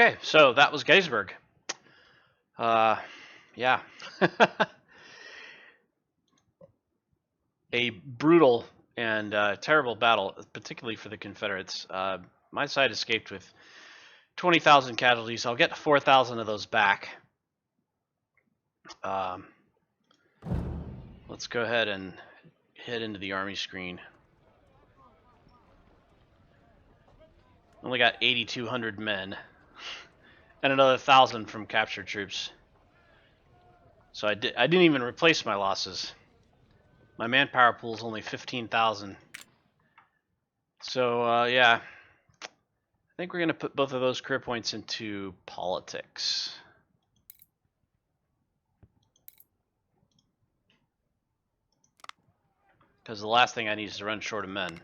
Okay, so that was Gettysburg. Yeah. A brutal and terrible battle, particularly for the Confederates. My side escaped with 20,000 casualties. I'll get 4,000 of those back. Let's go ahead and head into the Army screen. Only got 8,200 men and another 1,000 from captured troops. So I didn't even replace my losses. My manpower pool is only 15,000. So yeah, I think we're gonna put both of those career points into politics. Because the last thing I need is to run short of men.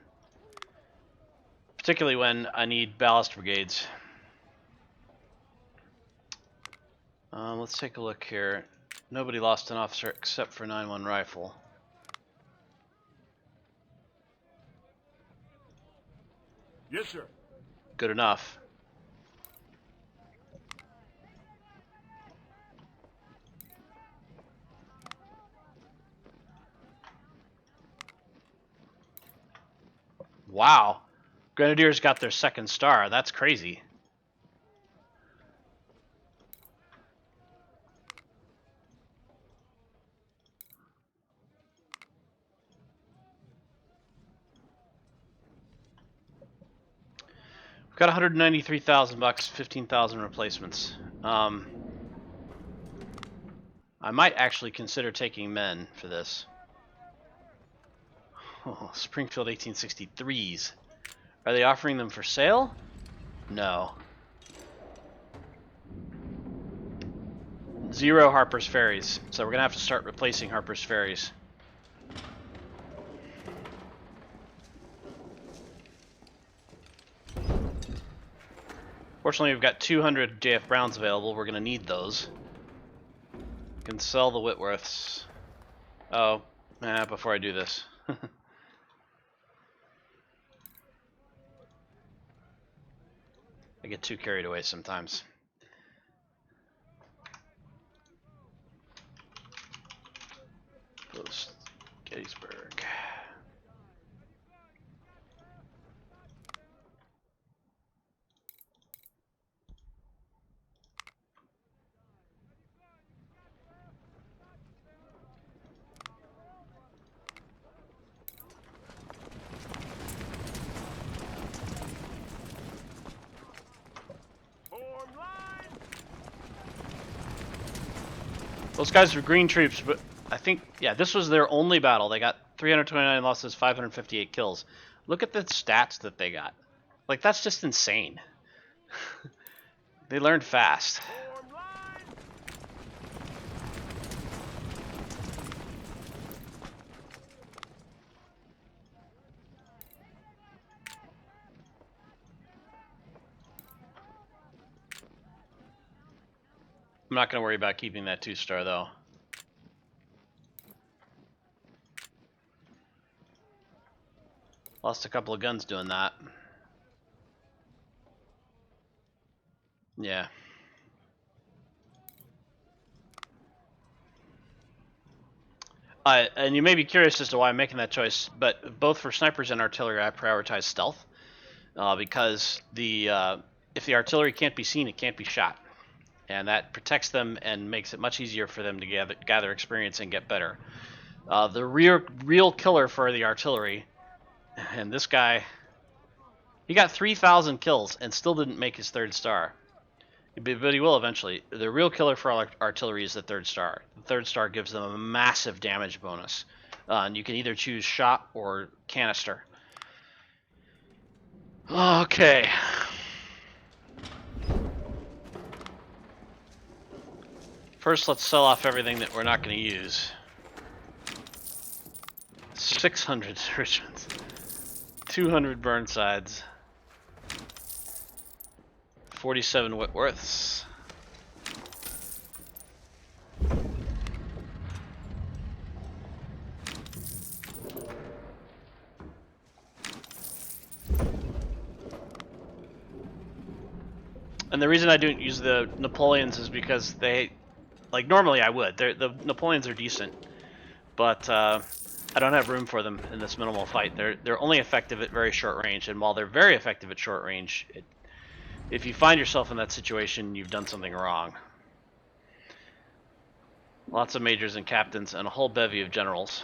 Particularly when I need ballast brigades. Let's take a look here. Nobody lost an officer except for 9-1 rifle. Yes, sir. Good enough. Wow. Grenadiers got their second star. That's crazy. We've got 193,000 bucks, 15,000 replacements. I might actually consider taking men for this. Oh, Springfield 1863s. Are they offering them for sale? No. 0 Harper's Ferries. So we're going to have to start replacing Harper's Ferries. Fortunately, we've got 200 JF Browns available. We're going to need those. Can sell the Whitworths. Oh, before I do this. I get too carried away sometimes. Post Gettysburg. Those guys were green troops, but I think, yeah, this was their only battle. They got 329 losses, 558 kills. Look at the stats that they got. Like, that's just insane. They learned fast. I'm not going to worry about keeping that 2-star, though. Lost a couple of guns doing that. Yeah. And you may be curious as to why I'm making that choice, but both for snipers and artillery, I prioritize stealth. Because if the artillery can't be seen, it can't be shot. And that protects them and makes it much easier for them to gather experience and get better. The real killer for the artillery, and this guy, he got 3,000 kills and still didn't make his 3rd star. But he will eventually. The real killer for artillery is the 3rd star. The 3rd star gives them a massive damage bonus. And you can either choose shot or canister. Okay. First, let's sell off everything that we're not going to use. 600 Richmonds. 200 Burnsides. 47 Whitworths. And the reason I don't use the Napoleons is because they, like, normally I would. The Napoleons are decent, but I don't have room for them in this minimal fight. They're only effective at very short range, and while they're very effective at short range, if you find yourself in that situation, you've done something wrong. Lots of majors and captains, and a whole bevy of generals.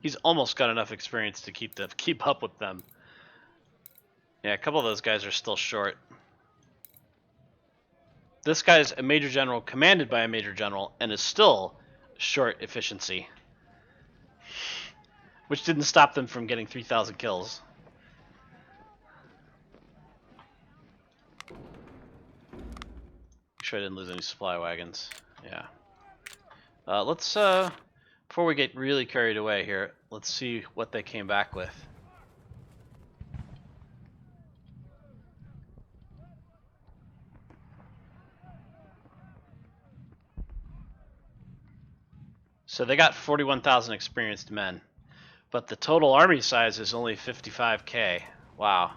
He's almost got enough experience to keep up with them. Yeah, a couple of those guys are still short. This guy's a major general commanded by a major general and is still short efficiency, which didn't stop them from getting 3,000 kills. Make sure I didn't lose any supply wagons. Yeah. Let's before we get really carried away here, let's see what they came back with. So they got 41,000 experienced men, but the total army size is only 55k. Wow.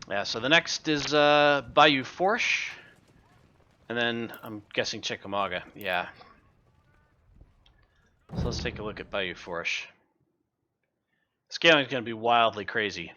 Yeah, so the next is Bayou Fourche, and then I'm guessing Chickamauga. Yeah. So let's take a look at Bayou Fourche. Scaling is going to be wildly crazy.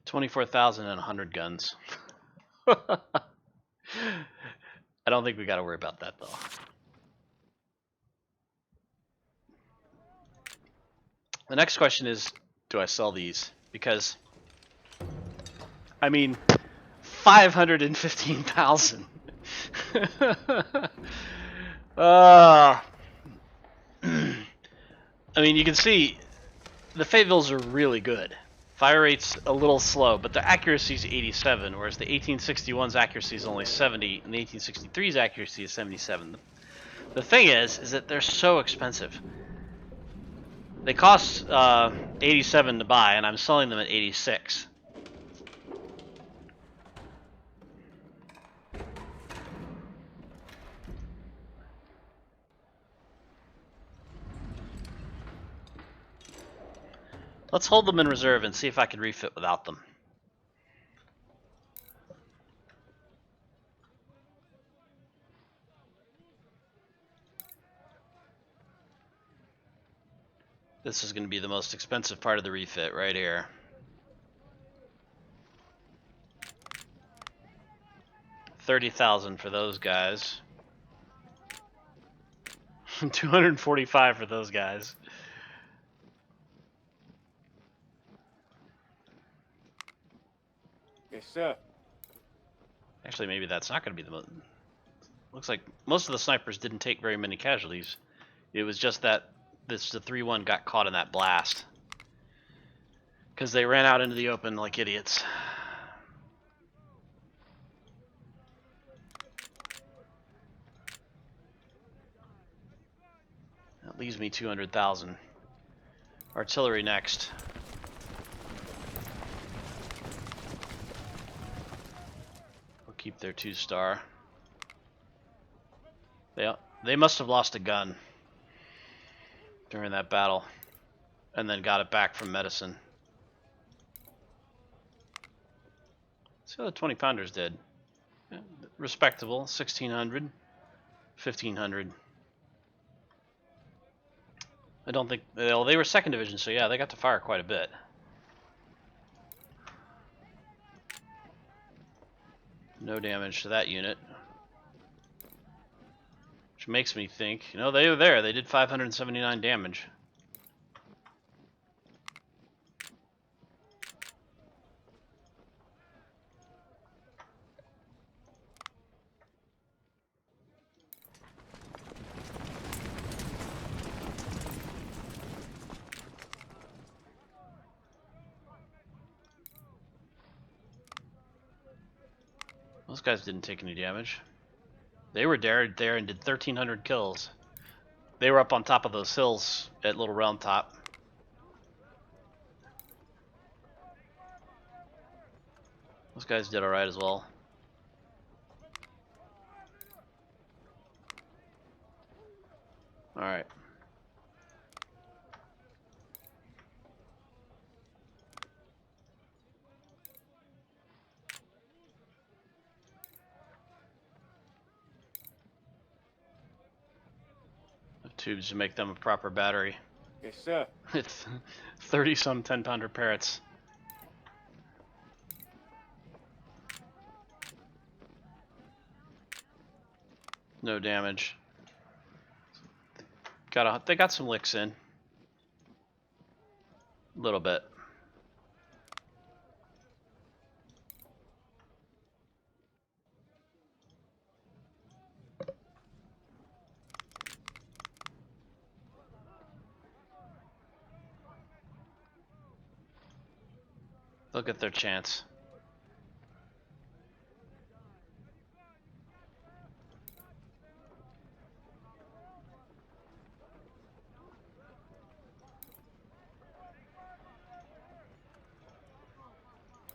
$24,100 guns. I don't think we got to worry about that though. The next question is, do I sell these? Because, I mean, 515,000. I mean, you can see the Fayettevilles are really good. Fire rate's a little slow, but the accuracy is 87, whereas the 1861's accuracy is only 70, and the 1863's accuracy is 77. The thing is that they're so expensive. They cost 87 to buy, and I'm selling them at 86. Let's hold them in reserve and see if I can refit without them. This is going to be the most expensive part of the refit right here. $30,000 for those guys. 245 for those guys. Yes, sir. Actually, maybe that's not going to be the most. Looks like most of the snipers didn't take very many casualties. It was just that the 3-1 got caught in that blast because they ran out into the open like idiots. That leaves me 200,000. Artillery next. We'll keep their 2-star. They must have lost a gun during that battle and then got it back from medicine. See how the 20-pounders did. Yeah, respectable. 1,600, 1,500. I don't think, well, they were 2nd division, so yeah, they got to fire quite a bit. No damage to that unit. Which makes me think, you know, they were there. They did 579 damage. Those guys didn't take any damage. They were there and did 1,300 kills. They were up on top of those hills at Little Round Top. Those guys did alright as well. Alright. Tubes to make them a proper battery. Yes, sir. It's 30 some 10-pounder parrots. No damage. They got some licks in. A little bit. They'll get their chance.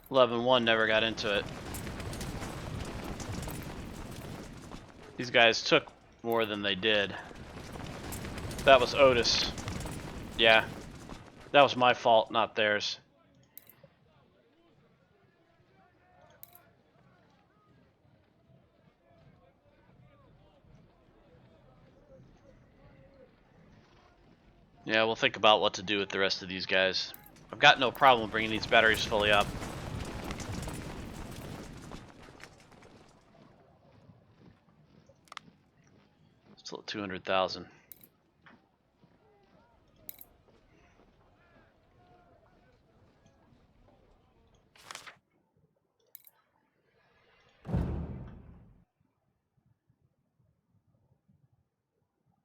(11-1) never got into it. These guys took more than they did. That was Otis. Yeah. That was my fault, not theirs. Yeah, we'll think about what to do with the rest of these guys. I've got no problem bringing these batteries fully up. Still at 200,000.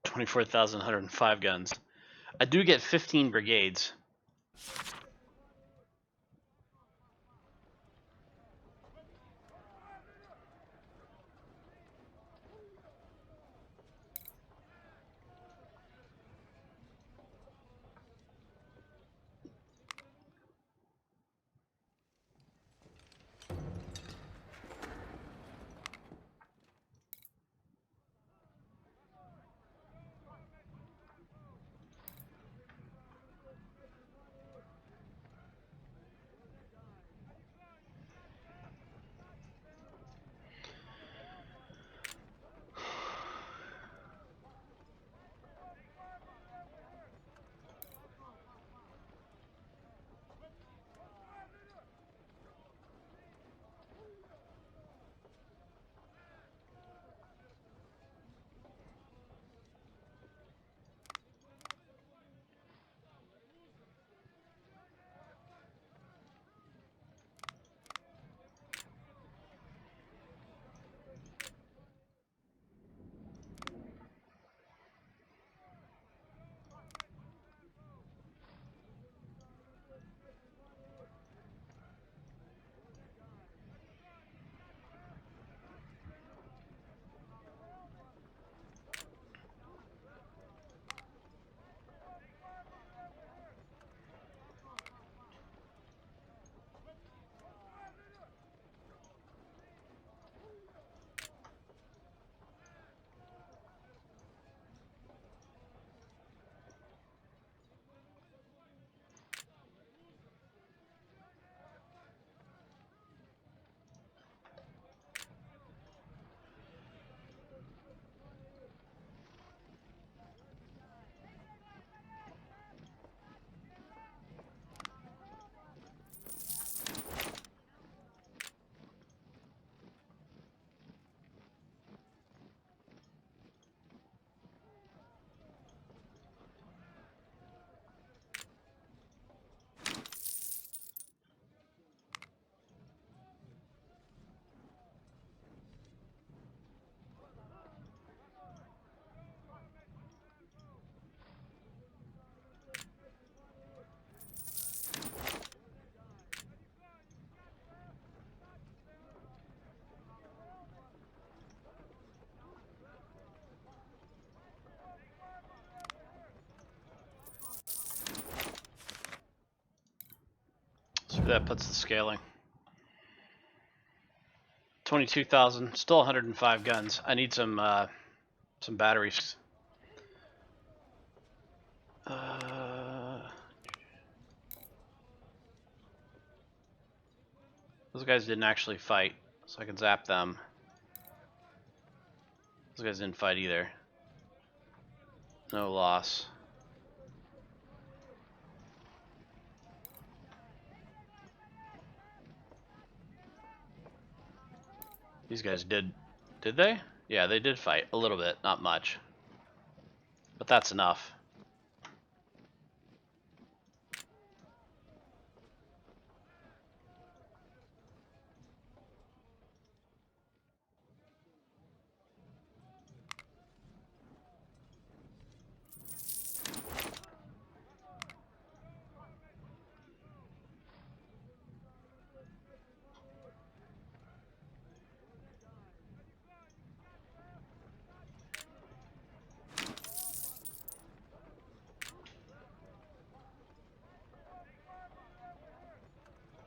$24,105 guns. I do get 15 brigades. That puts the scaling. 22,000, still 105 guns. I need some batteries. Those guys didn't actually fight, so I can zap them. Those guys didn't fight either. No loss. These guys did they? Yeah, they did fight a little bit, not much. But that's enough.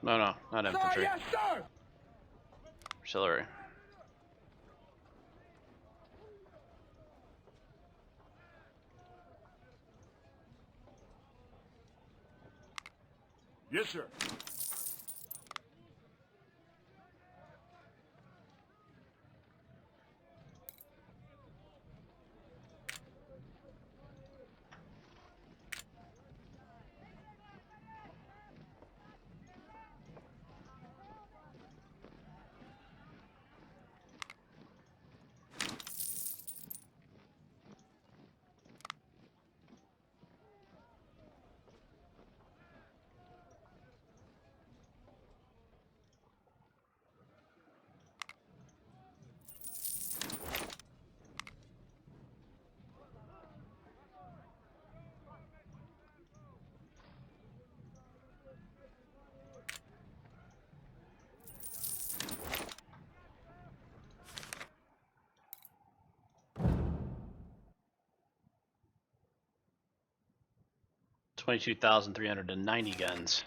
No, not infantry. Sir, yes, sir. Artillery. Yes, sir. $22,390 guns.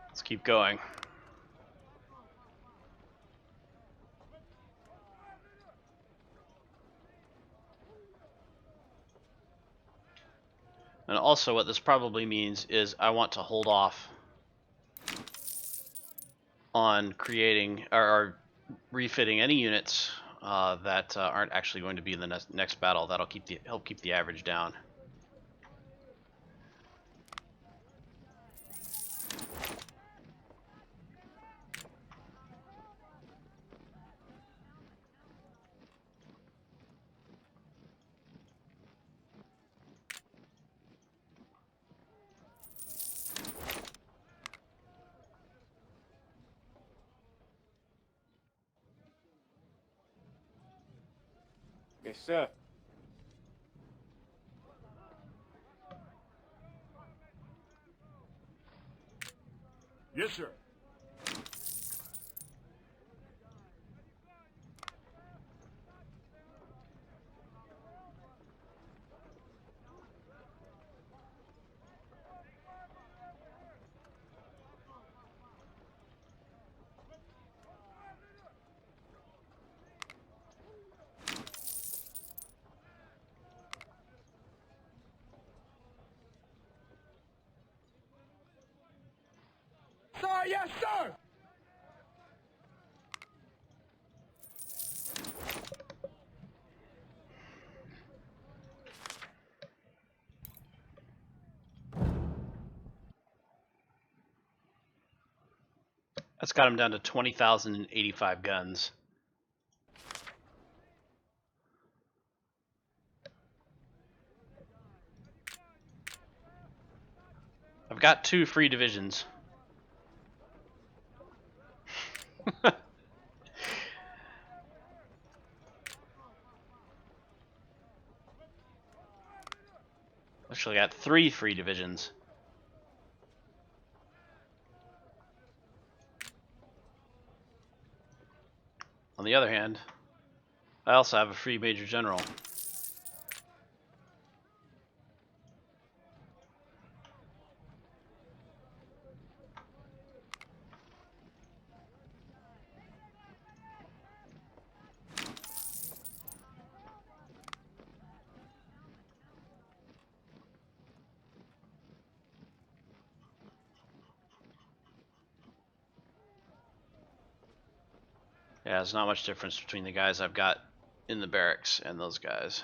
Let's keep going. And also what this probably means is I want to hold off on creating or refitting any units that aren't actually going to be in the next battle. That'll help keep the average down. Yes, sir. Yes, sir. Sir, yes, sir. That's got him down to 20,085 guns. I've got 2 free divisions. Actually got 3 free divisions. On the other hand, I also have a free major general. Yeah, there's not much difference between the guys I've got in the barracks and those guys.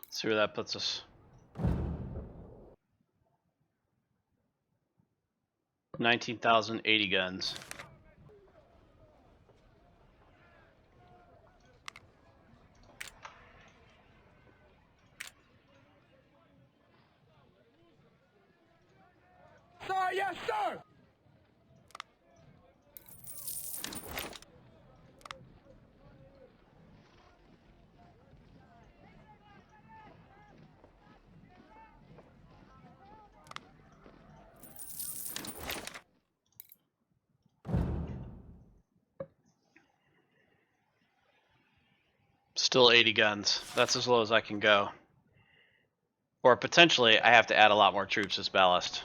Let's see where that puts us. 19,080 guns. Sir, yes, sir! Still 80 guns. That's as low as I can go. Or potentially, I have to add a lot more troops as ballast.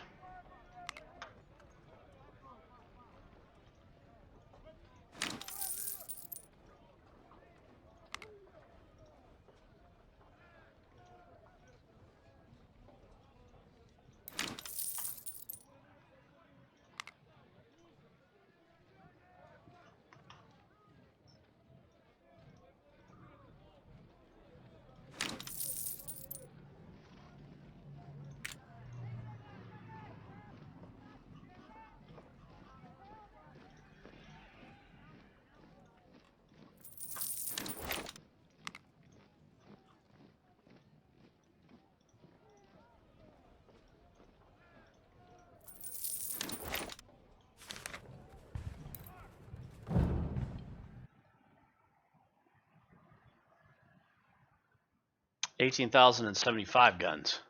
$18,075 guns.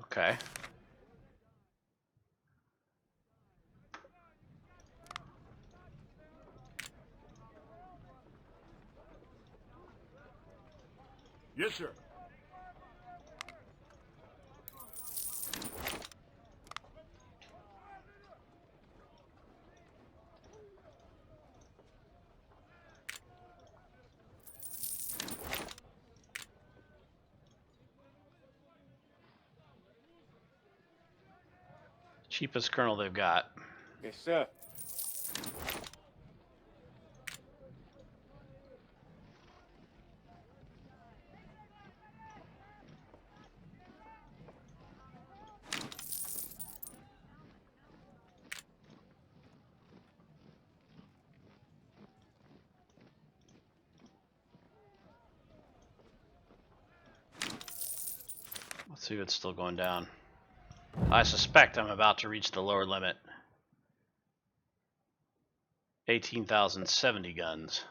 Okay. Yes, sir. Cheapest colonel they've got. Yes, sir. Let's see if it's still going down. I suspect I'm about to reach the lower limit. 18,070 guns.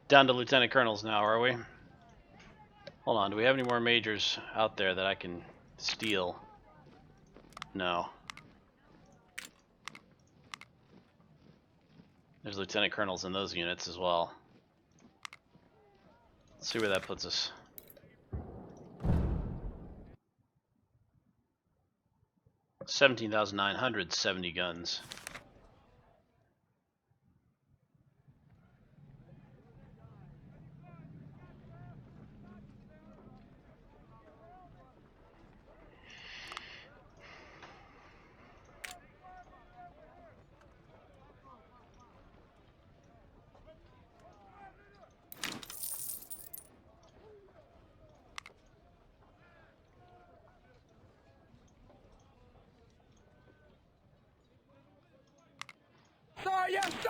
Down to lieutenant colonels now, are we? Hold on, do we have any more majors out there that I can steal? No. There's lieutenant colonels in those units as well. Let's see where that puts us. $17,970 guns.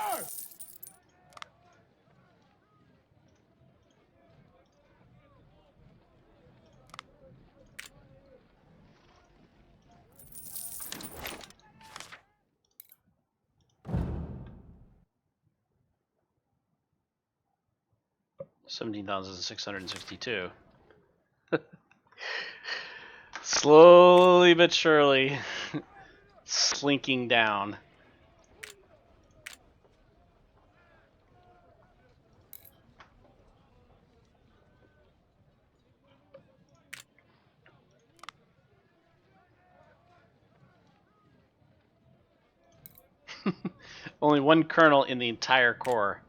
sir! $17,662. Slowly but surely slinking down. Only one colonel in the entire corps.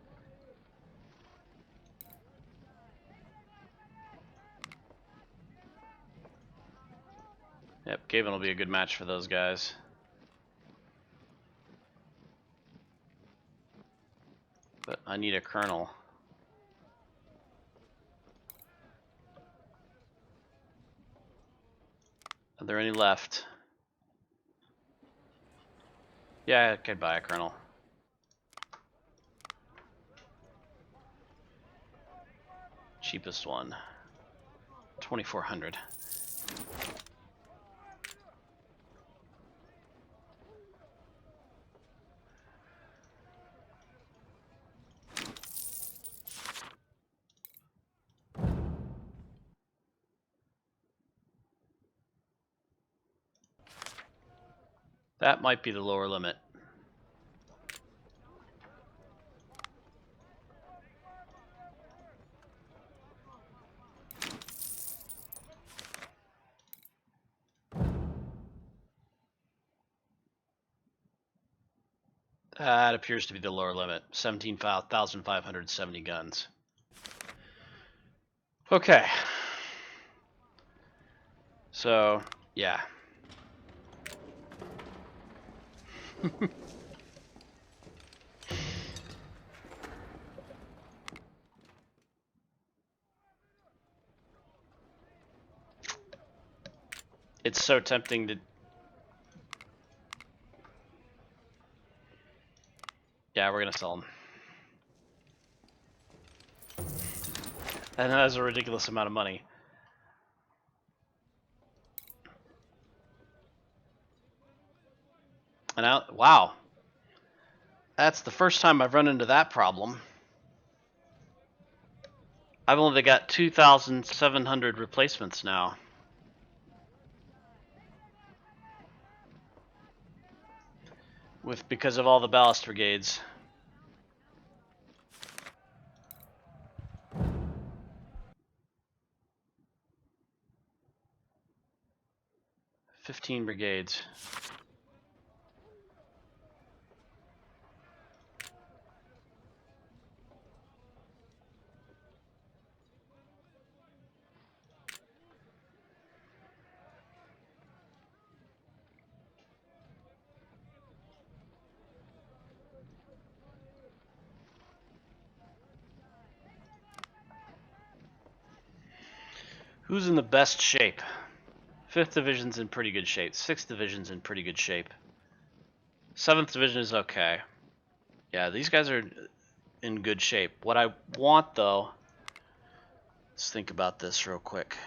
Yep, Gavin will be a good match for those guys. But I need a colonel. Are there any left? Yeah, I could buy a colonel. Cheapest one. 2,400. That might be the lower limit. That appears to be the lower limit. 17,570 guns. Okay. So, yeah. It's so tempting to... Yeah, we're gonna sell them. And that is a ridiculous amount of money. And out, wow. That's the first time I've run into that problem. I've only got 2,700 replacements now. Because of all the ballast brigades. "15 brigades. Who's in the best shape? 5th Division's in pretty good shape. 6th Division's in pretty good shape. 7th Division is okay. Yeah, these guys are in good shape. What I want, though... Let's think about this real quick.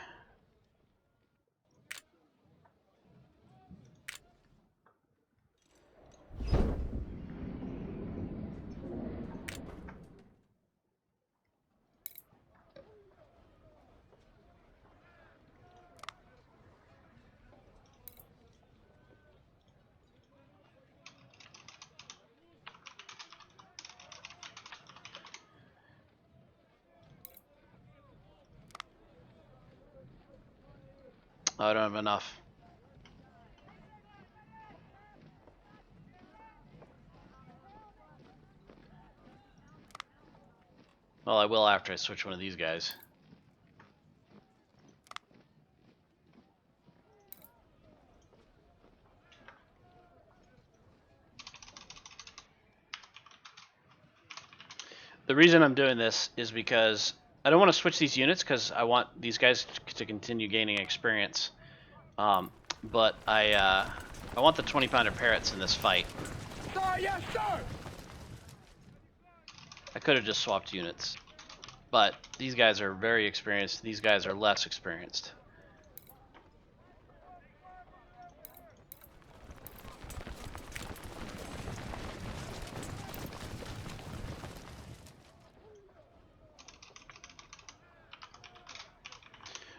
I don't have enough. Well, I will after I switch one of these guys. The reason I'm doing this is because I don't want to switch these units because I want these guys to continue gaining experience. But I want the 20-pounder parrots in this fight. Sir, yes, sir! I could have just swapped units. But these guys are very experienced. These guys are less experienced.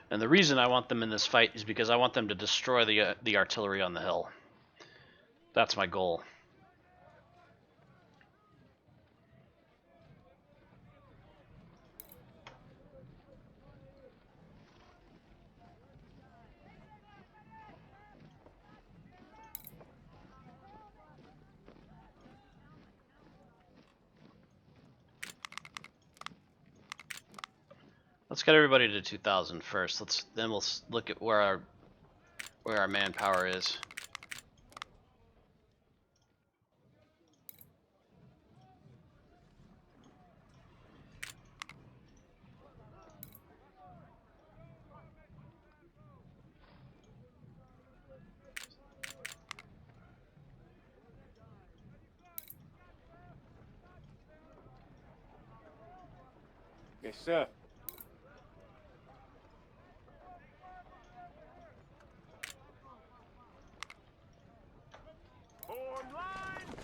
And the reason I want them in this fight is because I want them to destroy the artillery on the hill. That's my goal. Let's get everybody to 2,000 first. Then we'll look at where our manpower is. Yes, sir. Form line!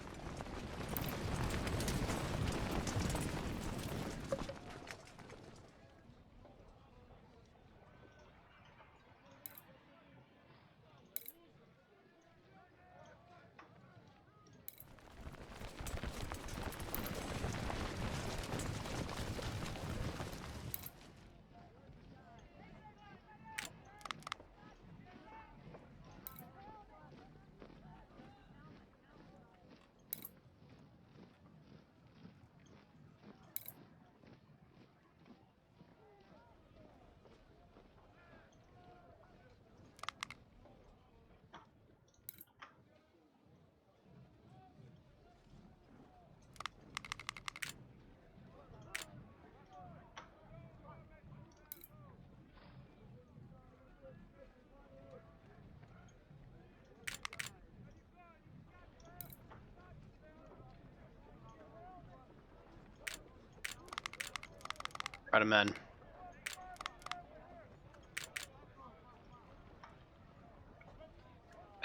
Right, men.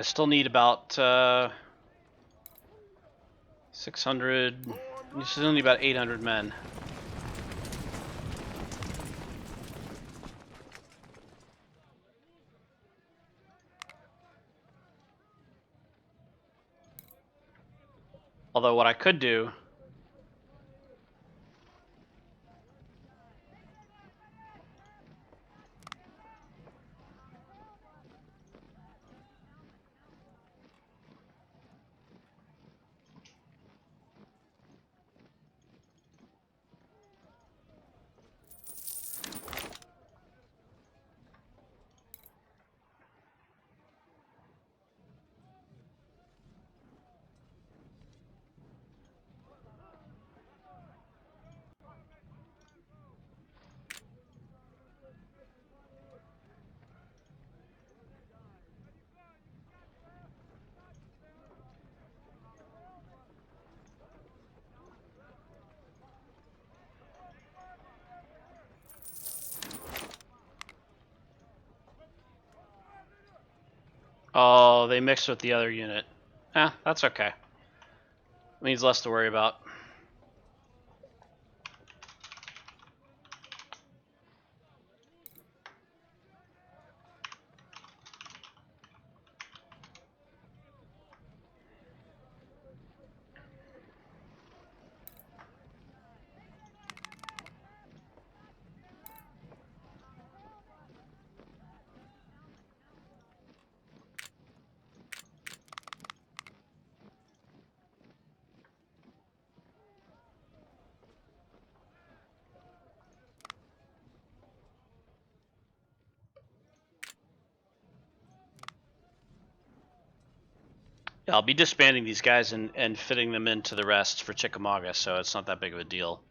I still need about 600. You still need about 800 men. Although what I could do Oh, they mixed with the other unit. That's okay. Means less to worry about. Yeah, I'll be disbanding these guys and fitting them into the rest for Chickamauga, so it's not that big of a deal.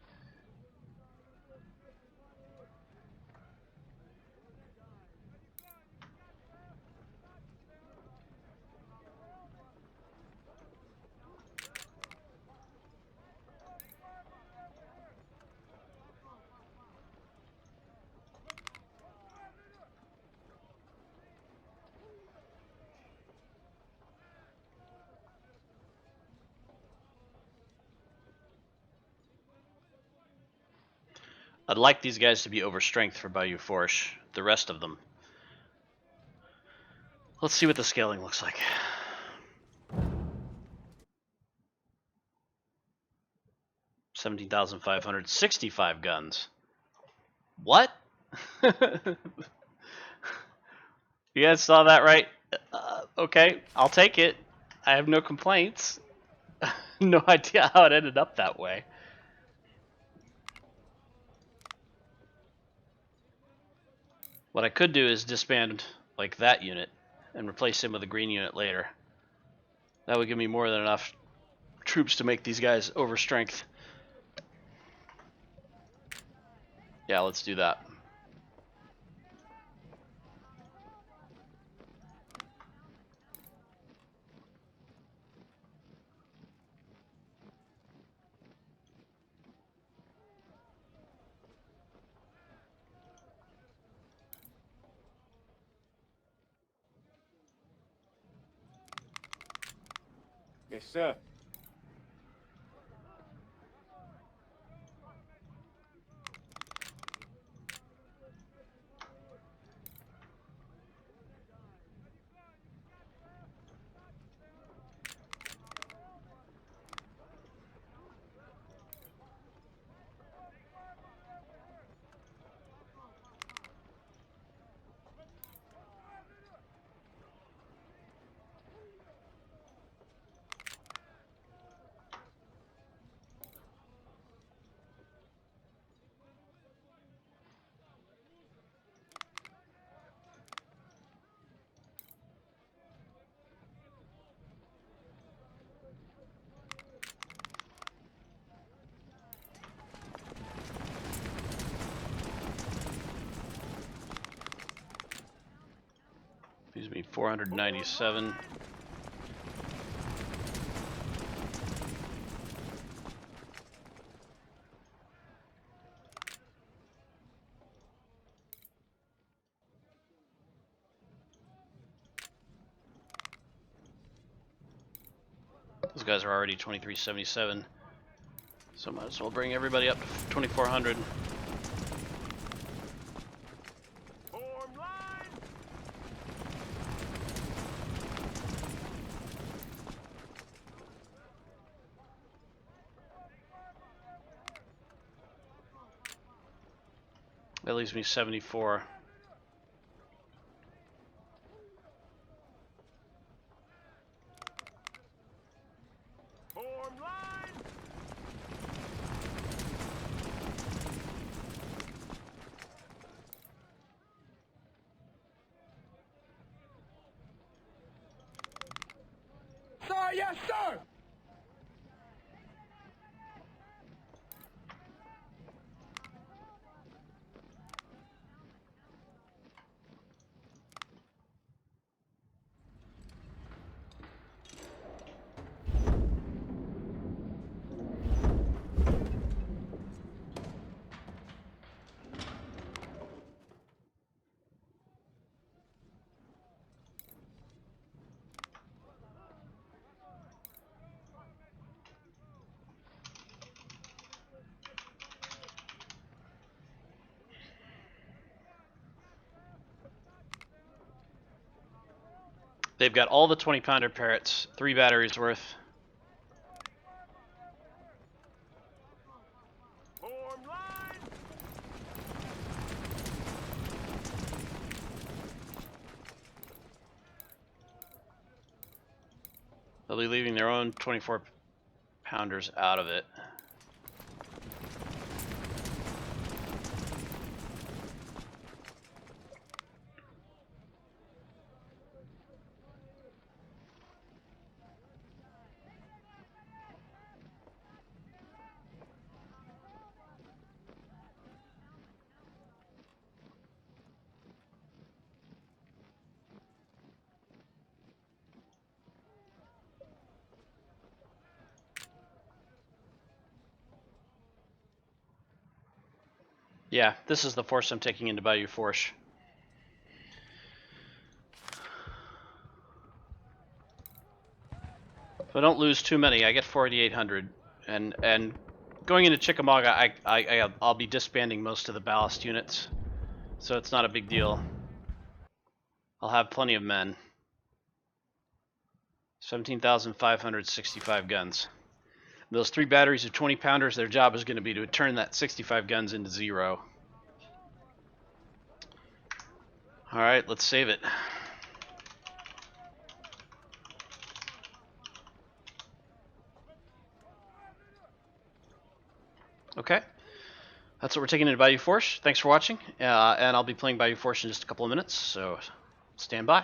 I'd like these guys to be overstrength for Bayou Fourche, the rest of them. Let's see what the scaling looks like. $17,565 guns. What? You guys saw that, right? Okay, I'll take it. I have no complaints. No idea how it ended up that way. What I could do is disband like that unit and replace him with a green unit later. That would give me more than enough troops to make these guys overstrength. Yeah, let's do that. Yes, sir. Gives me 497. Those guys are already 2377. So might as well bring everybody up to 2400. Form line! That leaves me 74. Form line! Sir, yes, sir! They've got all the 20-pounder parrots, 3 batteries worth. Form line! They'll be leaving their own 24-pounders out of it. Yeah, this is the force I'm taking into Bayou Fourche. If I don't lose too many, I get 4,800, and going into Chickamauga, I'll be disbanding most of the ballast units, so it's not a big deal. I'll have plenty of men. 17,565 guns. Those 3 batteries of 20 pounders, their job is going to be to turn that 65 guns into 0. Alright, let's save it. Okay. That's what we're taking into Bayou Force. Thanks for watching, and I'll be playing Bayou Force in just a couple of minutes, so stand by.